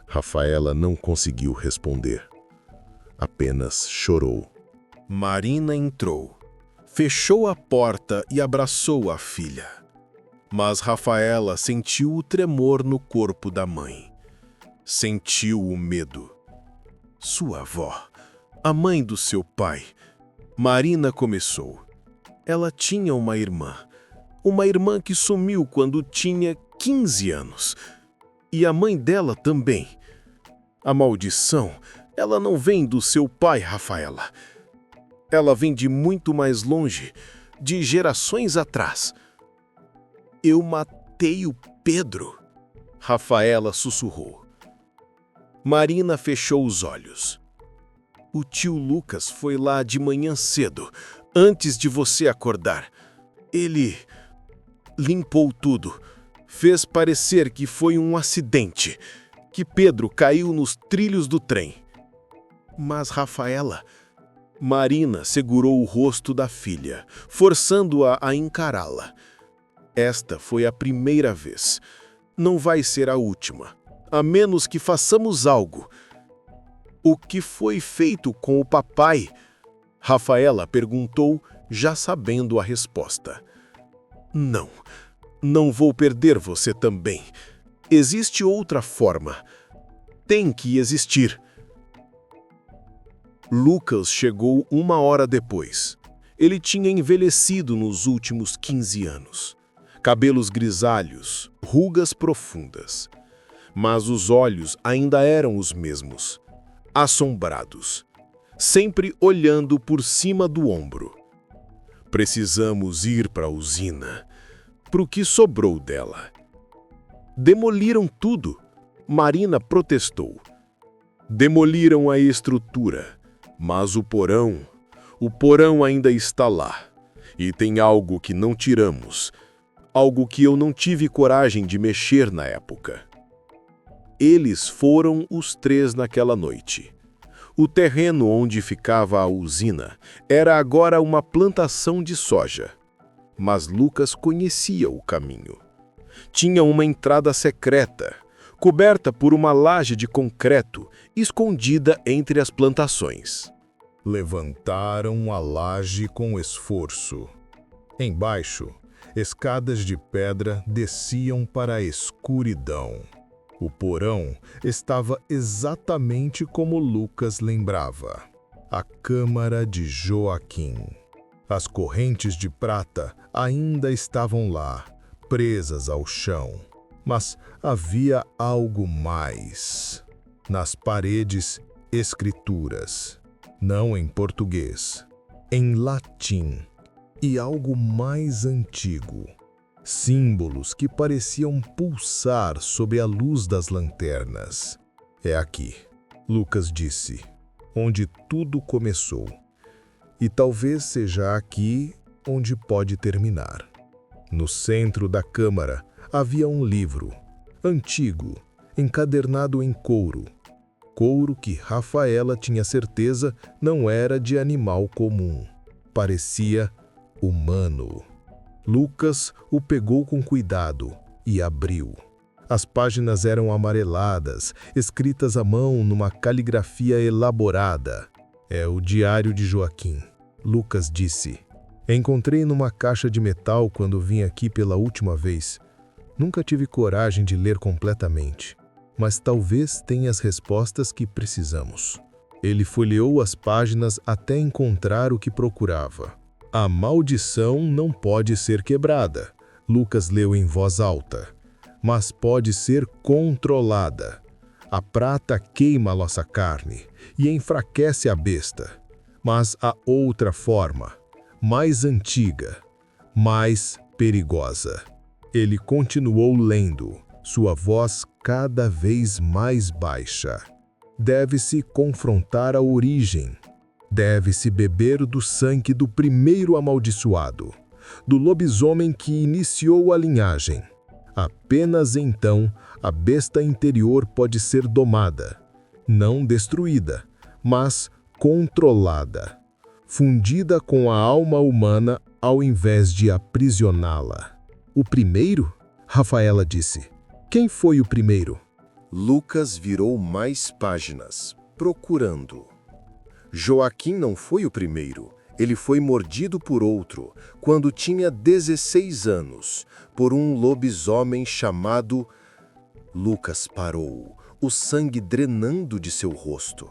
Rafaela não conseguiu responder. Apenas chorou. Marina entrou, fechou a porta e abraçou a filha. Mas Rafaela sentiu o tremor no corpo da mãe. Sentiu o medo. Sua avó, a mãe do seu pai. Marina começou. Ela tinha uma irmã que sumiu quando tinha 15 anos. E a mãe dela também. A maldição, ela não vem do seu pai, Rafaela. Ela vem de muito mais longe, de gerações atrás. Eu matei o Pedro, Rafaela sussurrou. Marina fechou os olhos. O tio Lucas foi lá de manhã cedo, antes de você acordar. Ele limpou tudo, fez parecer que foi um acidente, que Pedro caiu nos trilhos do trem. Mas Rafaela... Marina segurou o rosto da filha, forçando-a a encará-la. Esta foi a primeira vez. Não vai ser a última, a menos que façamos algo. O que foi feito com o papai? Rafaela perguntou, já sabendo a resposta. Não vou perder você também. Existe outra forma. Tem que existir. Lucas chegou 1 hora depois. Ele tinha envelhecido nos últimos 15 anos. Cabelos grisalhos, rugas profundas. Mas os olhos ainda eram os mesmos, assombrados, sempre olhando por cima do ombro. Precisamos ir para a usina, para o que sobrou dela. Demoliram tudo, Marina protestou. Demoliram a estrutura. Mas o porão ainda está lá. E tem algo que não tiramos. Algo que eu não tive coragem de mexer na época. Eles foram os 3 naquela noite. O terreno onde ficava a usina era agora uma plantação de soja. Mas Lucas conhecia o caminho. Tinha uma entrada secreta, coberta por uma laje de concreto, escondida entre as plantações. Levantaram a laje com esforço. Embaixo Escadas de pedra desciam para a escuridão. O porão estava exatamente como Lucas lembrava. A câmara de Joaquim. As correntes de prata ainda estavam lá, presas ao chão. Mas havia algo mais. Nas paredes, escrituras. Não em português, em latim. E algo mais antigo. Símbolos que pareciam pulsar sob a luz das lanternas. É aqui, Lucas disse, onde tudo começou. E talvez seja aqui onde pode terminar. No centro da câmara havia um livro, antigo, encadernado em couro. Couro que Rafaela tinha certeza não era de animal comum. Parecia humano. Lucas o pegou com cuidado e abriu. As páginas eram amareladas, escritas à mão numa caligrafia elaborada. É o diário de Joaquim, Lucas disse. Encontrei numa caixa de metal quando vim aqui pela última vez. Nunca tive coragem de ler completamente, mas talvez tenha as respostas que precisamos. Ele folheou as páginas até encontrar o que procurava. A maldição não pode ser quebrada, Lucas leu em voz alta, mas pode ser controlada. A prata queima a nossa carne e enfraquece a besta, mas há outra forma, mais antiga, mais perigosa. Ele continuou lendo, sua voz cada vez mais baixa. Deve-se confrontar a origem. Deve-se beber do sangue do primeiro amaldiçoado, do lobisomem que iniciou a linhagem. Apenas então a besta interior pode ser domada, não destruída, mas controlada, fundida com a alma humana ao invés de aprisioná-la. O primeiro? Rafaela disse. Quem foi o primeiro? Lucas virou mais páginas, procurando. Joaquim não foi o primeiro. Ele foi mordido por outro, quando tinha 16 anos, por um lobisomem chamado... Lucas parou, o sangue drenando de seu rosto.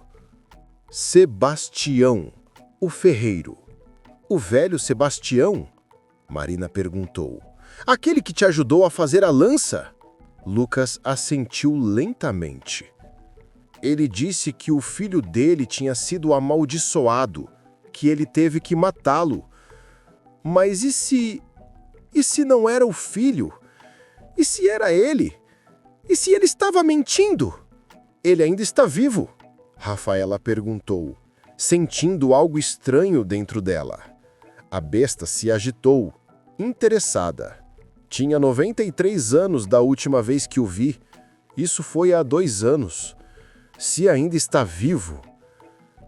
Sebastião, o ferreiro. O velho Sebastião? Marina perguntou. Aquele que te ajudou a fazer a lança? Lucas assentiu lentamente. Ele disse que o filho dele tinha sido amaldiçoado, que ele teve que matá-lo. Mas e se... E se não era o filho? E se era ele? E se ele estava mentindo? Ele ainda está vivo? Rafaela perguntou, sentindo algo estranho dentro dela. A besta se agitou, interessada. Tinha 93 anos da última vez que o vi. Isso foi há 2 anos. Se ainda está vivo,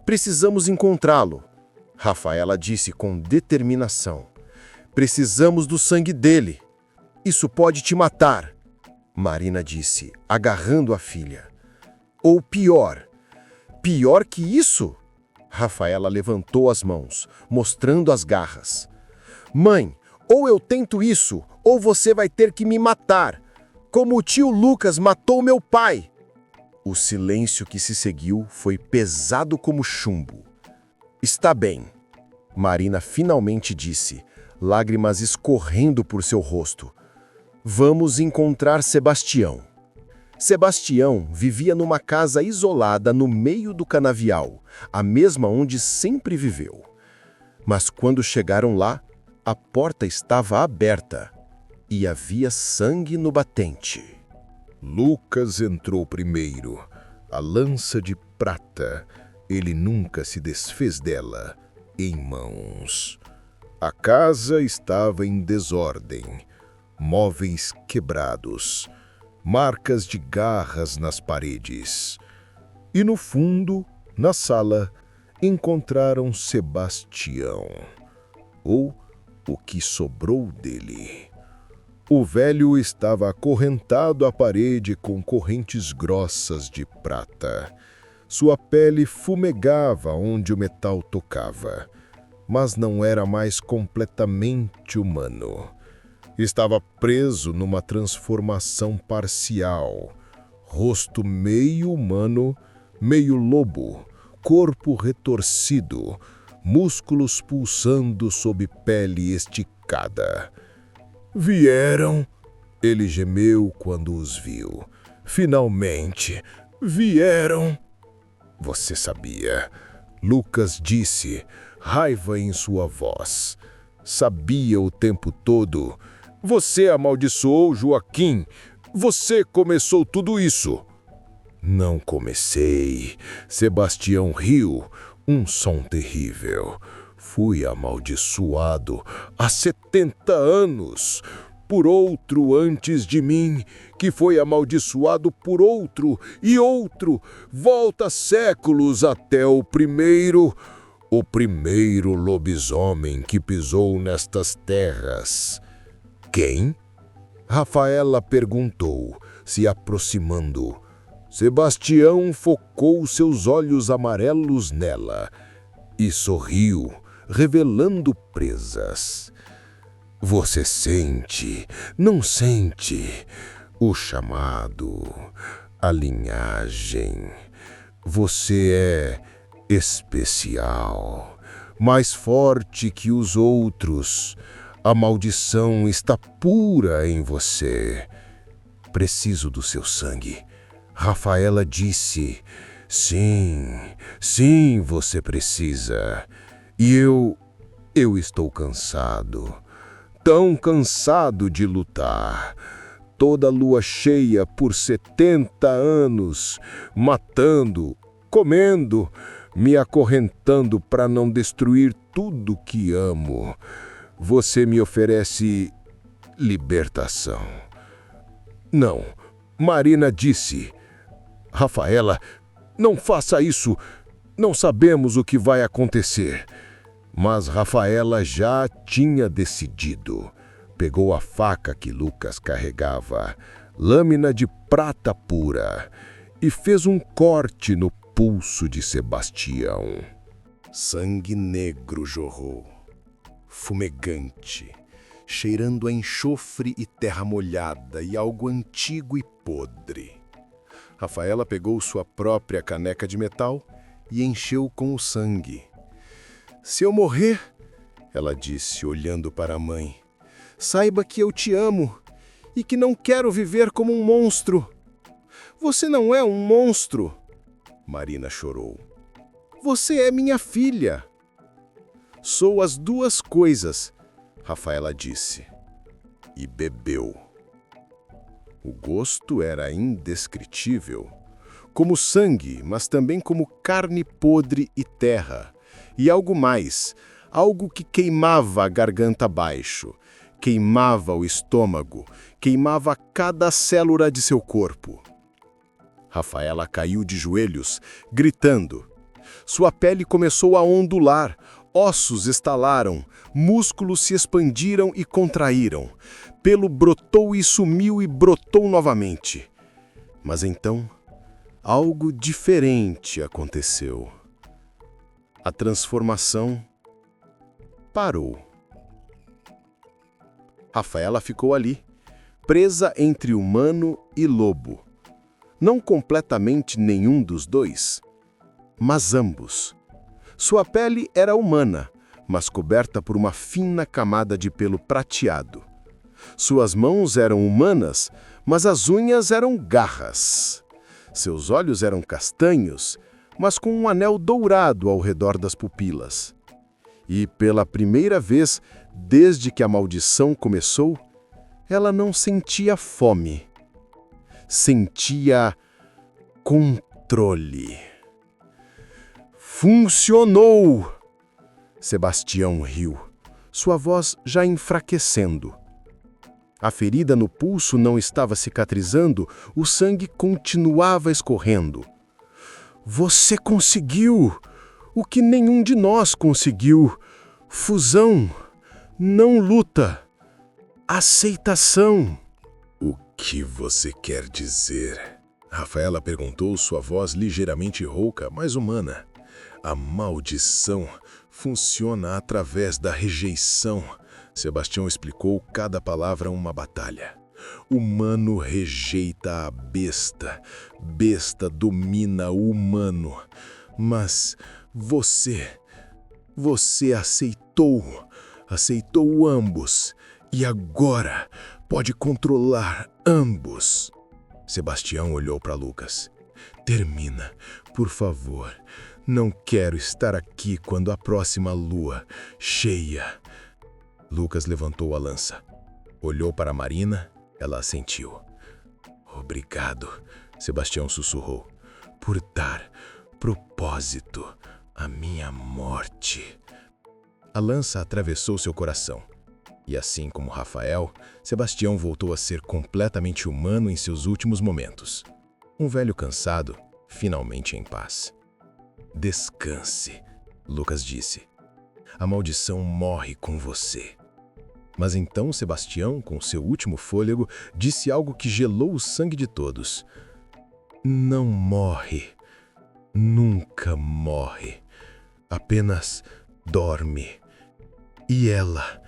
precisamos encontrá-lo, Rafaela disse com determinação. Precisamos do sangue dele. Isso pode te matar, Marina disse, agarrando a filha. Ou pior que isso? Rafaela levantou as mãos, mostrando as garras. Mãe, ou eu tento isso, ou você vai ter que me matar, como o tio Lucas matou meu pai. O silêncio que se seguiu foi pesado como chumbo. Está bem, Marina finalmente disse, lágrimas escorrendo por seu rosto. Vamos encontrar Sebastião. Sebastião vivia numa casa isolada no meio do canavial, a mesma onde sempre viveu. Mas quando chegaram lá, a porta estava aberta e havia sangue no batente. Lucas entrou primeiro. A lança de prata, ele nunca se desfez dela, em mãos. A casa estava em desordem, móveis quebrados, marcas de garras nas paredes. E no fundo, na sala, encontraram Sebastião, ou o que sobrou dele. O velho estava acorrentado à parede com correntes grossas de prata. Sua pele fumegava onde o metal tocava, mas não era mais completamente humano. Estava preso numa transformação parcial. Rosto meio humano, meio lobo, corpo retorcido, músculos pulsando sob pele esticada. Vieram, ele gemeu quando os viu. Finalmente, vieram. Você sabia, Lucas disse, raiva em sua voz. Sabia o tempo todo. Você amaldiçoou Joaquim. Você começou tudo isso. Não comecei. Sebastião riu, um som terrível. Fui amaldiçoado há 70 anos. Por outro antes de mim, que foi amaldiçoado por outro e outro. Volta séculos até o primeiro lobisomem que pisou nestas terras. Quem? Rafaela perguntou, se aproximando. Sebastião focou seus olhos amarelos nela e sorriu, revelando presas. Você sente, não sente, o chamado, a linhagem. Você é especial, mais forte que os outros. A maldição está pura em você. Preciso do seu sangue. Rafaela disse, sim, você precisa. E eu estou cansado. Tão cansado de lutar. Toda lua cheia por 70 anos, matando, comendo, me acorrentando para não destruir tudo que amo. Você me oferece libertação. Não, Marina disse. Rafaela, não faça isso. Não sabemos o que vai acontecer. Mas Rafaela já tinha decidido. Pegou a faca que Lucas carregava, lâmina de prata pura, e fez um corte no pulso de Sebastião. Sangue negro jorrou, fumegante, cheirando a enxofre e terra molhada e algo antigo e podre. Rafaela pegou sua própria caneca de metal e encheu com o sangue. Se eu morrer, ela disse, olhando para a mãe, saiba que eu te amo e que não quero viver como um monstro. Você não é um monstro, Marina chorou. Você é minha filha. Sou as duas coisas, Rafaela disse, e bebeu. O gosto era indescritível, como sangue, mas também como carne podre e terra. E algo mais, algo que queimava a garganta abaixo, queimava o estômago, queimava cada célula de seu corpo. Rafaela caiu de joelhos, gritando. Sua pele começou a ondular, ossos estalaram, músculos se expandiram e contraíram. Pelo brotou e sumiu e brotou novamente. Mas então, algo diferente aconteceu. A transformação parou. Rafaela ficou ali, presa entre humano e lobo. Não completamente nenhum dos dois, mas ambos. Sua pele era humana, mas coberta por uma fina camada de pelo prateado. Suas mãos eram humanas, mas as unhas eram garras. Seus olhos eram castanhos, mas com um anel dourado ao redor das pupilas. E, pela primeira vez, desde que a maldição começou, ela não sentia fome. Sentia controle. Funcionou! Sebastião riu, sua voz já enfraquecendo. A ferida no pulso não estava cicatrizando, o sangue continuava escorrendo. Você conseguiu! O que nenhum de nós conseguiu. Fusão, não luta. Aceitação. O que você quer dizer? Rafaela perguntou, sua voz ligeiramente rouca, mas humana. A maldição funciona através da rejeição. Sebastião explicou cada palavra uma batalha. Humano rejeita a besta. Besta domina o humano. Mas você aceitou ambos. E agora pode controlar ambos. Sebastião olhou para Lucas. Termina, por favor. Não quero estar aqui quando a próxima lua cheia. Lucas levantou a lança. Olhou para Marina, ela assentiu. Obrigado, Sebastião sussurrou, por dar propósito à minha morte. A lança atravessou seu coração. E assim como Rafael, Sebastião voltou a ser completamente humano em seus últimos momentos. Um velho cansado, finalmente em paz. Descanse, Lucas disse. A maldição morre com você. Mas então Sebastião, com seu último fôlego, disse algo que gelou o sangue de todos. Não morre. Nunca morre. Apenas dorme. E ela...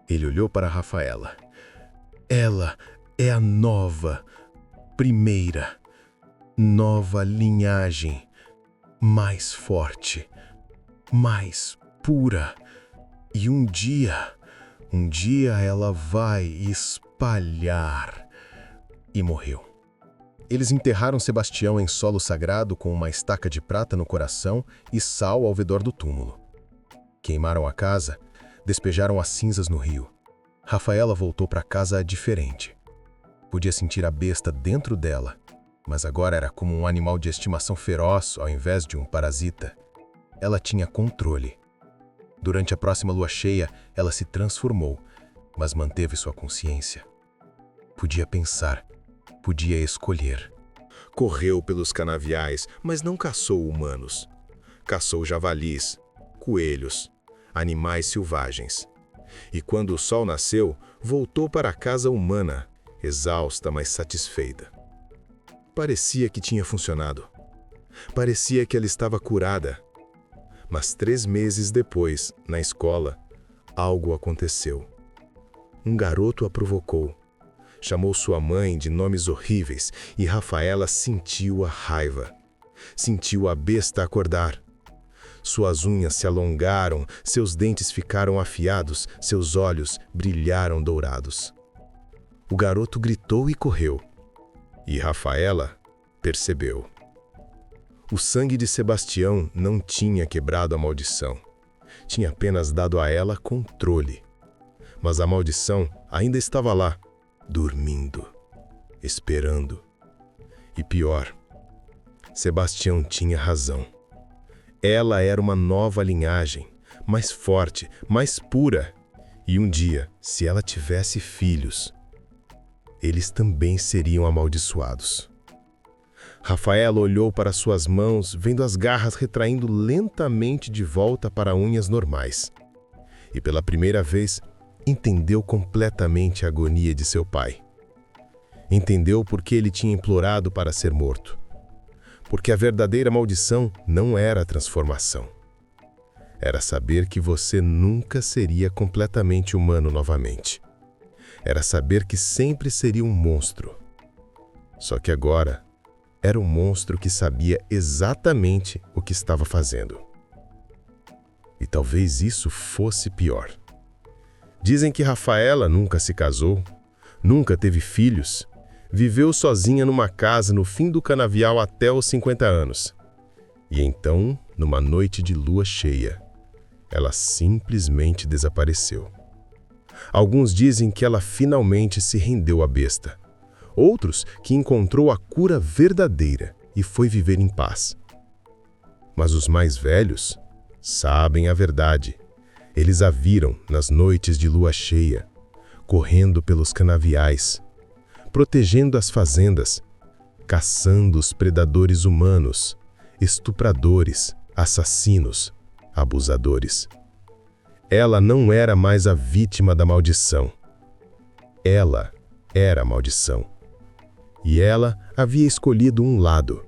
Ele olhou para Rafaela. Ela é a nova linhagem, mais forte, mais pura. E um dia ela vai espalhar. E morreu. Eles enterraram Sebastião em solo sagrado com uma estaca de prata no coração e sal ao redor do túmulo. Queimaram a casa, despejaram as cinzas no rio. Rafaela voltou para casa diferente. Podia sentir a besta dentro dela, mas agora era como um animal de estimação feroz ao invés de um parasita. Ela tinha controle. Durante a próxima lua cheia, ela se transformou, mas manteve sua consciência. Podia pensar, podia escolher. Correu pelos canaviais, mas não caçou humanos. Caçou javalis, coelhos, animais selvagens. E quando o sol nasceu, voltou para a casa humana, exausta, mas satisfeita. Parecia que tinha funcionado. Parecia que ela estava curada. Mas 3 meses depois, na escola, algo aconteceu. Um garoto a provocou. Chamou sua mãe de nomes horríveis e Rafaela sentiu a raiva. Sentiu a besta acordar. Suas unhas se alongaram, seus dentes ficaram afiados, seus olhos brilharam dourados. O garoto gritou e correu. E Rafaela percebeu. O sangue de Sebastião não tinha quebrado a maldição. Tinha apenas dado a ela controle. Mas a maldição ainda estava lá, dormindo, esperando. E pior, Sebastião tinha razão. Ela era uma nova linhagem, mais forte, mais pura. E um dia, se ela tivesse filhos, eles também seriam amaldiçoados. Rafaela olhou para suas mãos, vendo as garras retraindo lentamente de volta para unhas normais. E pela primeira vez, entendeu completamente a agonia de seu pai. Entendeu por que ele tinha implorado para ser morto. Porque a verdadeira maldição não era a transformação. Era saber que você nunca seria completamente humano novamente. Era saber que sempre seria um monstro. Só que agora, era um monstro que sabia exatamente o que estava fazendo. E talvez isso fosse pior. Dizem que Rafaela nunca se casou, nunca teve filhos, viveu sozinha numa casa no fim do canavial até os 50 anos. E então, numa noite de lua cheia, ela simplesmente desapareceu. Alguns dizem que ela finalmente se rendeu à besta. Outros que encontrou a cura verdadeira e foi viver em paz. Mas os mais velhos sabem a verdade. Eles a viram nas noites de lua cheia, correndo pelos canaviais, protegendo as fazendas, caçando os predadores humanos, estupradores, assassinos, abusadores. Ela não era mais a vítima da maldição. Ela era a maldição. E ela havia escolhido um lado,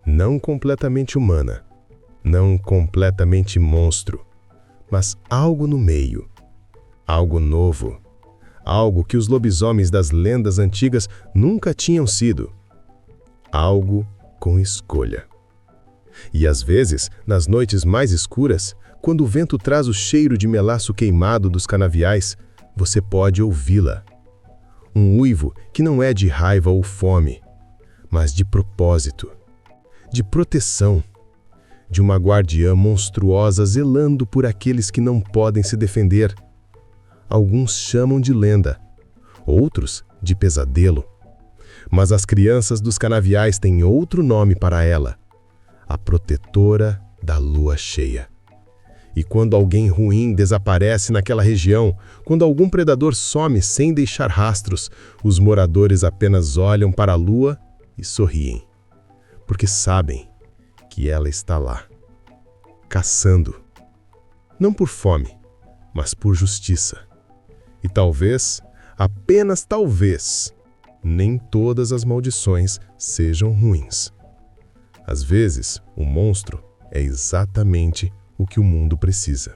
não completamente humana, não completamente monstro, mas algo no meio, Algo novo. Algo que os lobisomens das lendas antigas nunca tinham sido. Algo com escolha. E às vezes, nas noites mais escuras, quando o vento traz o cheiro de melaço queimado dos canaviais, você pode ouvi-la. Um uivo que não é de raiva ou fome, mas de propósito, de proteção, de uma guardiã monstruosa zelando por aqueles que não podem se defender. Alguns chamam de lenda, outros de pesadelo. Mas as crianças dos canaviais têm outro nome para ela: a protetora da lua cheia. E quando alguém ruim desaparece naquela região, quando algum predador some sem deixar rastros, os moradores apenas olham para a lua e sorriem, porque sabem que ela está lá, caçando, não por fome, mas por justiça. E talvez, apenas talvez, nem todas as maldições sejam ruins. Às vezes, o monstro é exatamente o que o mundo precisa.